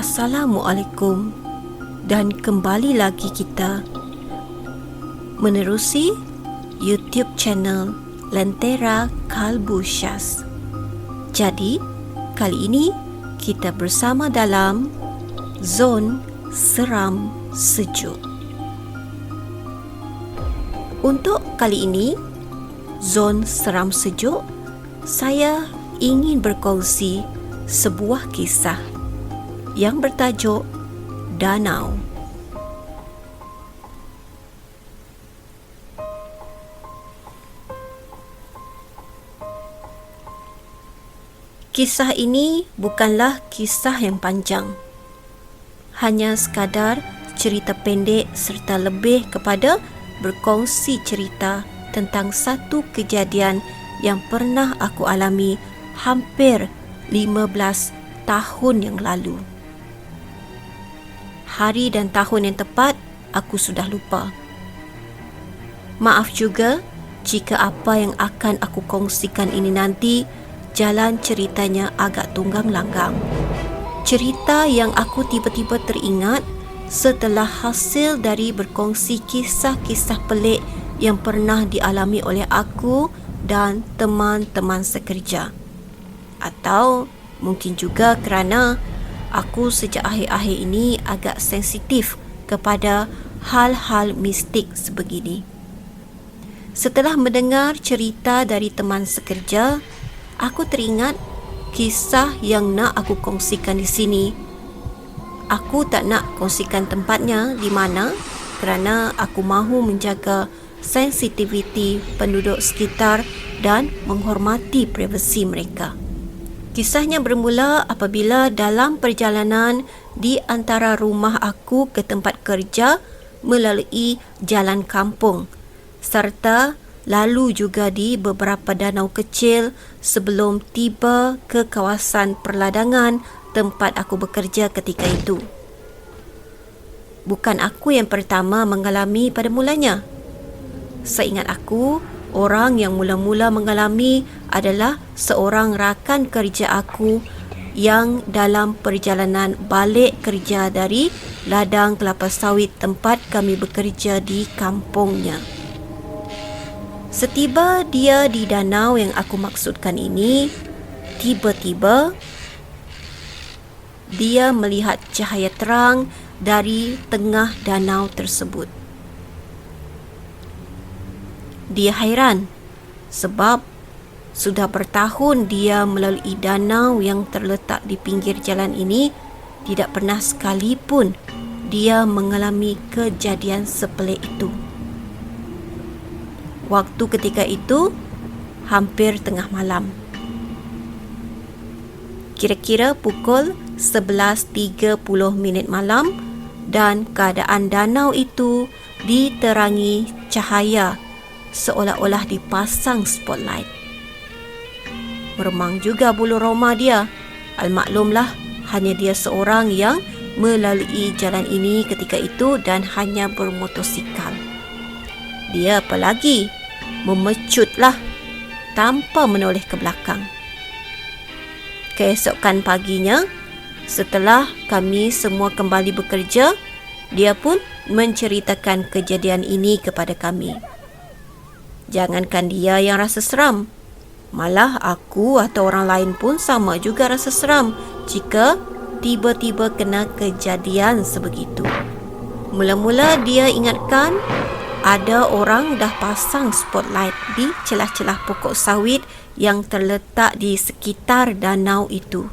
Assalamualaikum, dan kembali lagi kita menerusi YouTube channel Lentera Kalbu Syaz. Jadi, kali ini kita bersama dalam Zon Seram Sejuk. Untuk kali ini, Zon Seram Sejuk, saya ingin berkongsi sebuah kisah yang bertajuk Danau. Kisah ini bukanlah kisah yang panjang, hanya sekadar cerita pendek serta lebih kepada berkongsi cerita tentang satu kejadian yang pernah aku alami hampir 15 tahun yang lalu. Hari dan tahun yang tepat aku sudah lupa. Maaf juga jika apa yang akan aku kongsikan ini nanti jalan ceritanya agak tunggang langgang. Cerita yang aku tiba-tiba teringat setelah hasil dari berkongsi kisah-kisah pelik yang pernah dialami oleh aku dan teman-teman sekerja. Atau mungkin juga kerana aku sejak akhir-akhir ini agak sensitif kepada hal-hal mistik sebegini. Setelah mendengar cerita dari teman sekerja, aku teringat kisah yang nak aku kongsikan di sini. Aku tak nak kongsikan tempatnya di mana kerana aku mahu menjaga sensitiviti penduduk sekitar dan menghormati privasi mereka. Kisahnya bermula apabila dalam perjalanan di antara rumah aku ke tempat kerja melalui jalan kampung serta lalu juga di beberapa danau kecil sebelum tiba ke kawasan perladangan tempat aku bekerja ketika itu. Bukan aku yang pertama mengalami pada mulanya. Seingat aku, orang yang mula-mula mengalami adalah seorang rakan kerja aku yang dalam perjalanan balik kerja dari ladang kelapa sawit tempat kami bekerja di kampungnya. Setiba dia di danau yang aku maksudkan ini, tiba-tiba dia melihat cahaya terang dari tengah danau tersebut. Dia hairan sebab sudah bertahun dia melalui danau yang terletak di pinggir jalan ini, tidak pernah sekalipun dia mengalami kejadian sepelik itu. Waktu ketika itu hampir tengah malam. Kira-kira pukul 11.30 malam, dan keadaan danau itu diterangi cahaya seolah-olah dipasang spotlight. Meremang juga bulu roma dia. Almaklumlah, hanya dia seorang yang melalui jalan ini ketika itu dan hanya bermotosikal. Dia apalagi memecutlah tanpa menoleh ke belakang. Keesokan paginya, setelah kami semua kembali bekerja, dia pun menceritakan kejadian ini kepada kami. Jangankan dia yang rasa seram, malah aku atau orang lain pun sama juga rasa seram jika tiba-tiba kena kejadian sebegitu. Mula-mula dia ingatkan ada orang dah pasang spotlight di celah-celah pokok sawit yang terletak di sekitar danau itu.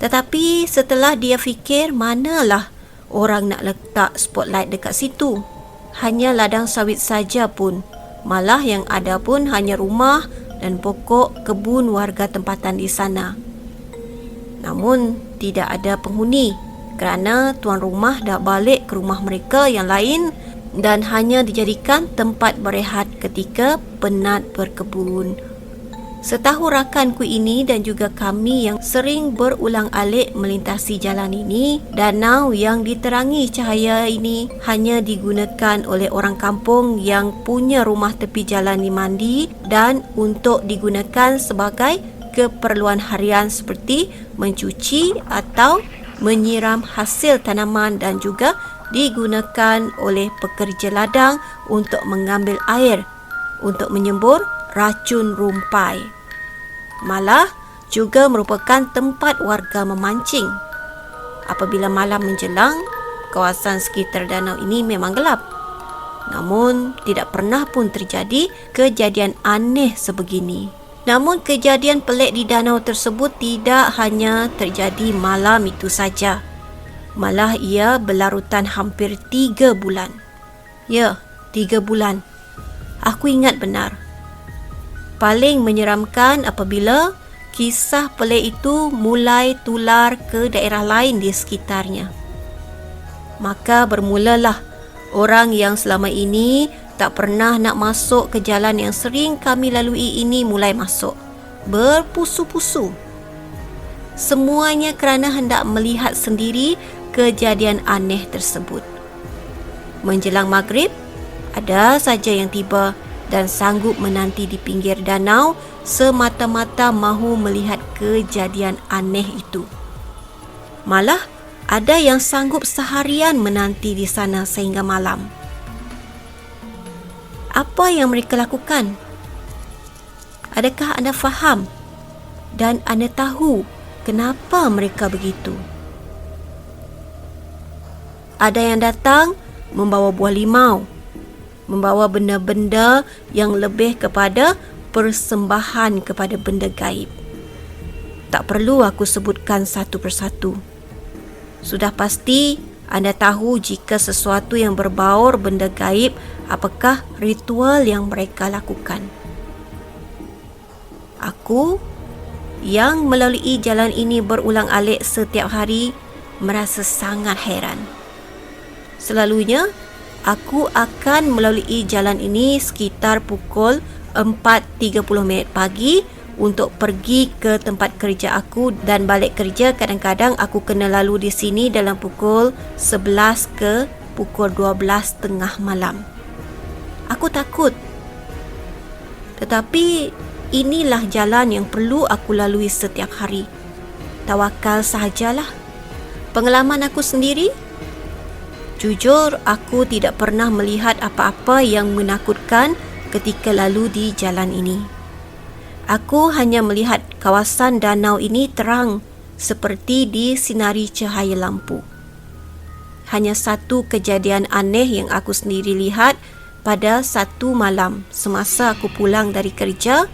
Tetapi setelah dia fikir, manalah orang nak letak spotlight dekat situ. Hanya ladang sawit saja pun. Malah yang ada pun hanya rumah dan pokok kebun warga tempatan di sana. Namun tidak ada penghuni kerana tuan rumah dah balik ke rumah mereka yang lain dan hanya dijadikan tempat berehat ketika penat berkebun. Setahu rakanku ini dan juga kami yang sering berulang-alik melintasi jalan ini, danau yang diterangi cahaya ini hanya digunakan oleh orang kampung yang punya rumah tepi jalan di mandi dan untuk digunakan sebagai keperluan harian seperti mencuci atau menyiram hasil tanaman dan juga digunakan oleh pekerja ladang untuk mengambil air untuk menyembur racun rumpai. Malah juga merupakan tempat warga memancing. Apabila malam menjelang, kawasan sekitar danau ini memang gelap. Namun, tidak pernah pun terjadi kejadian aneh sebegini. Namun, kejadian pelik di danau tersebut tidak hanya terjadi malam itu saja. Malah ia berlarutan hampir 3 bulan. Ya, 3 bulan. Aku ingat benar. Paling menyeramkan apabila kisah pelik itu mulai tular ke daerah lain di sekitarnya. Maka bermulalah orang yang selama ini tak pernah nak masuk ke jalan yang sering kami lalui ini mulai masuk, berpusu-pusu. Semuanya kerana hendak melihat sendiri kejadian aneh tersebut. Menjelang maghrib, ada saja yang tiba dan sanggup menanti di pinggir danau semata-mata mahu melihat kejadian aneh itu. Malah ada yang sanggup seharian menanti di sana sehingga malam. Apa yang mereka lakukan? Adakah anda faham dan anda tahu kenapa mereka begitu? Ada yang datang membawa buah limau, membawa benda-benda yang lebih kepada persembahan kepada benda gaib. Tak perlu aku sebutkan satu persatu. Sudah pasti anda tahu jika sesuatu yang berbaur benda gaib, apakah ritual yang mereka lakukan. Aku yang melalui jalan ini berulang-alik setiap hari merasa sangat heran. Selalunya, aku akan melalui jalan ini sekitar pukul 4.30 pagi untuk pergi ke tempat kerja aku dan balik kerja. Kadang-kadang aku kena lalu di sini dalam pukul 11 ke pukul 12 tengah malam. Aku takut. Tetapi inilah jalan yang perlu aku lalui setiap hari. Tawakal sahajalah. Pengalaman aku sendiri, jujur, aku tidak pernah melihat apa-apa yang menakutkan ketika lalu di jalan ini. Aku hanya melihat kawasan danau ini terang seperti disinari cahaya lampu. Hanya satu kejadian aneh yang aku sendiri lihat pada satu malam semasa aku pulang dari kerja.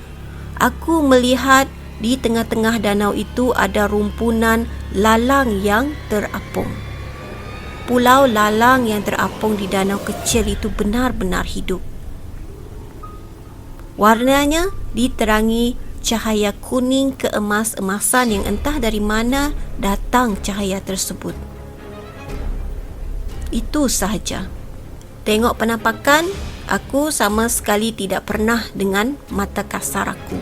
Aku melihat di tengah-tengah danau itu ada rumpunan lalang yang terapung. Pulau lalang yang terapung di danau kecil itu benar-benar hidup. Warnanya diterangi cahaya kuning keemas-emasan yang entah dari mana datang cahaya tersebut. Itu sahaja. Tengok penampakan, aku sama sekali tidak pernah dengan mata kasar aku.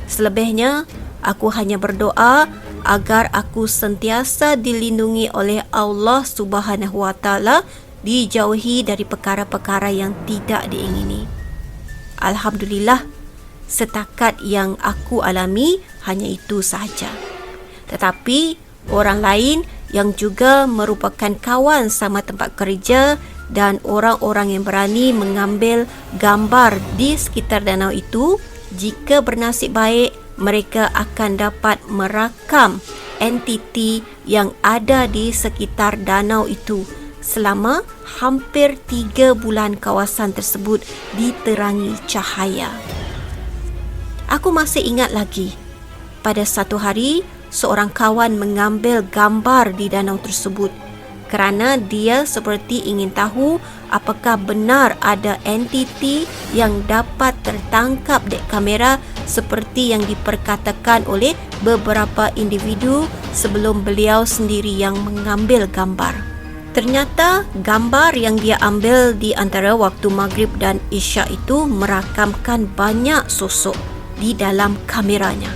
Selebihnya, aku hanya berdoa agar aku sentiasa dilindungi oleh Allah Subhanahu Wa Taala, dijauhi dari perkara-perkara yang tidak diingini. Alhamdulillah, setakat yang aku alami hanya itu sahaja. Tetapi orang lain yang juga merupakan kawan sama tempat kerja dan orang-orang yang berani mengambil gambar di sekitar danau itu, jika bernasib baik, mereka akan dapat merakam entiti yang ada di sekitar danau itu selama hampir 3 bulan kawasan tersebut diterangi cahaya. Aku masih ingat lagi, pada satu hari, seorang kawan mengambil gambar di danau tersebut kerana dia seperti ingin tahu apakah benar ada entiti yang dapat tertangkap di kamera seperti yang diperkatakan oleh beberapa individu sebelum beliau sendiri yang mengambil gambar. Ternyata gambar yang dia ambil di antara waktu maghrib dan isyak itu merakamkan banyak sosok di dalam kameranya.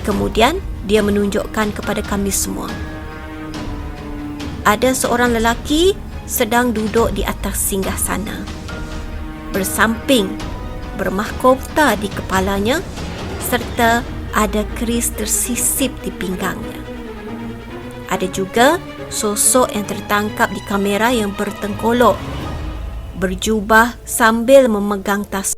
Kemudian dia menunjukkan kepada kami semua. Ada seorang lelaki sedang duduk di atas singgasana, bersamping, bermahkota di kepalanya serta ada keris tersisip di pinggangnya. Ada juga sosok yang tertangkap di kamera yang bertengkolok, berjubah sambil memegang tas.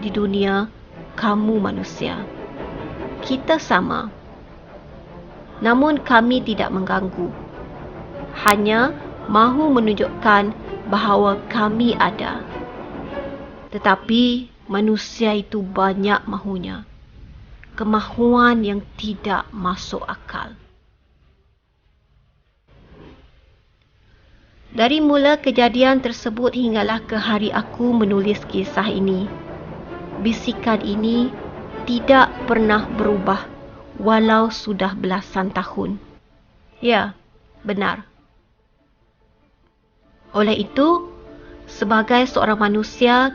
Di dunia, kamu manusia. Kita sama. Namun kami tidak mengganggu. Hanya mahu menunjukkan bahawa kami ada. Tetapi manusia itu banyak mahunya. Kemahuan yang tidak masuk akal. Dari mula kejadian tersebut hinggalah ke hari aku menulis kisah ini, bisikan ini tidak pernah berubah walau sudah belasan tahun. Ya, benar. Oleh itu, sebagai seorang manusia,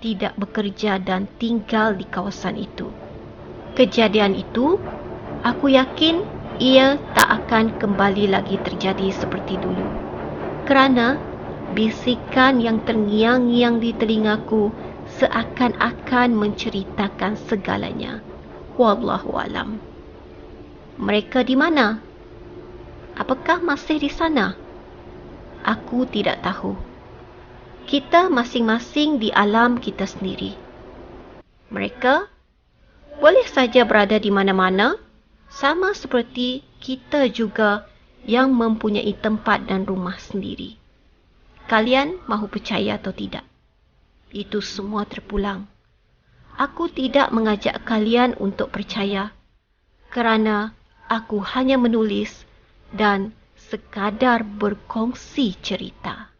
tidak bekerja dan tinggal di kawasan itu. Kejadian itu, aku yakin ia tak akan kembali lagi terjadi seperti dulu. Kerana bisikan yang terngiang-ngiang di telingaku seakan-akan menceritakan segalanya. Wallahu alam. Mereka di mana? Apakah masih di sana? Aku tidak tahu. Kita masing-masing di alam kita sendiri. Mereka boleh saja berada di mana-mana, sama seperti kita juga yang mempunyai tempat dan rumah sendiri. Kalian mahu percaya atau tidak? Itu semua terpulang. Aku tidak mengajak kalian untuk percaya kerana aku hanya menulis dan sekadar berkongsi cerita.